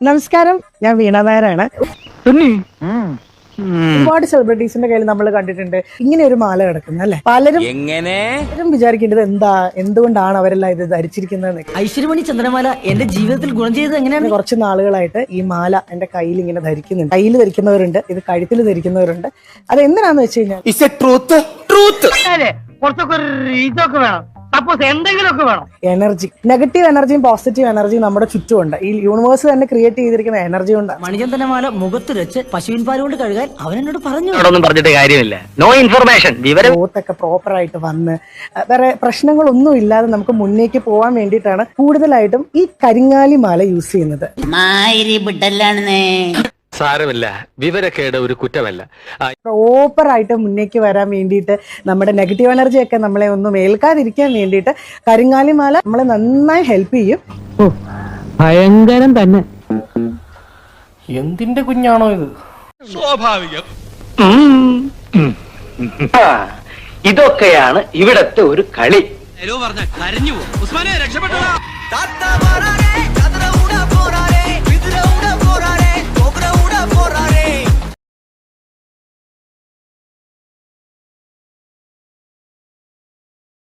നമസ്കാരം, ഞാൻ വീണ നായരാണ്. ഒരുപാട് സെലിബ്രിറ്റീസിന്റെ കയ്യിൽ നമ്മൾ കണ്ടിട്ടുണ്ട് ഇങ്ങനെ ഒരു മാല കിടക്കുന്നത്, അല്ലെ? പലരും വിചാരിക്കേണ്ടത് എന്തുകൊണ്ടാണ് അവരെല്ലാം ഇത് ധരിച്ചിരിക്കുന്നത്. ഐശ്വര്യമണി ചന്ദ്രമാല എന്റെ ജീവിതത്തിൽ ഗുണം ചെയ്തത് എങ്ങനെയാണ്? കുറച്ച് നാളുകളായിട്ട് ഈ മാല എന്റെ കയ്യിൽ ഇങ്ങനെ ധരിക്കുന്നുണ്ട്. കയ്യിൽ ധരിക്കുന്നവരുണ്ട്, ഇത് കഴുത്തിൽ ധരിക്കുന്നവരുണ്ട്. അത് എന്തിനാന്ന് വെച്ച് കഴിഞ്ഞാൽ എനർജി, നെഗറ്റീവ് എനർജിയും പോസിറ്റീവ് എനർജിയും നമ്മുടെ ചുറ്റുമുണ്ട്. ഈ യൂണിവേഴ്സ് തന്നെ ക്രിയേറ്റ് ചെയ്തിരിക്കുന്ന എനർജി കൊണ്ടാണ്. മണിചന്ദനമാല മുഖത്ത് വെച്ച് പശുവിൻ പാൽ കൊണ്ട് കഴുകാൻ അവനോട് പറഞ്ഞു. പറഞ്ഞിട്ട് കാര്യമില്ല, നോ ഇൻഫർമേഷൻ. ഗ്രോത്തൊക്കെ പ്രോപ്പർ ആയിട്ട് വന്ന് വേറെ പ്രശ്നങ്ങളൊന്നും ഇല്ലാതെ നമുക്ക് മുന്നേക്ക് പോകാൻ വേണ്ടിയിട്ടാണ് കൂടുതലായിട്ടും ഈ കരിങ്ങാലി മാല യൂസ് ചെയ്യുന്നത്. സാരമില്ല, വിവരക്കേട് ഒരു കുറ്റമല്ല. പ്രോപ്പർ ആയിട്ട് മുന്നേക്ക് വരാൻ വേണ്ടിയിട്ട് നമ്മുടെ നെഗറ്റീവ് എനർജി ഒക്കെ നമ്മളെ ഒന്നും ഏൽക്കാതിരിക്കാൻ വേണ്ടിയിട്ട് കരിങ്ങാലി മാല നമ്മളെ നന്നായി ഹെൽപ്പ് ചെയ്യും. ഭയങ്കരം തന്നെ. എന്തിന്റെ കുഞ്ഞാണോ ഇത്? സ്വാഭാവികം. ഇതൊക്കെയാണ് ഇവിടത്തെ ഒരു കളി. കരഞ്ഞു. ഉസ്മാനെ രക്ഷപ്പെട്ടോ.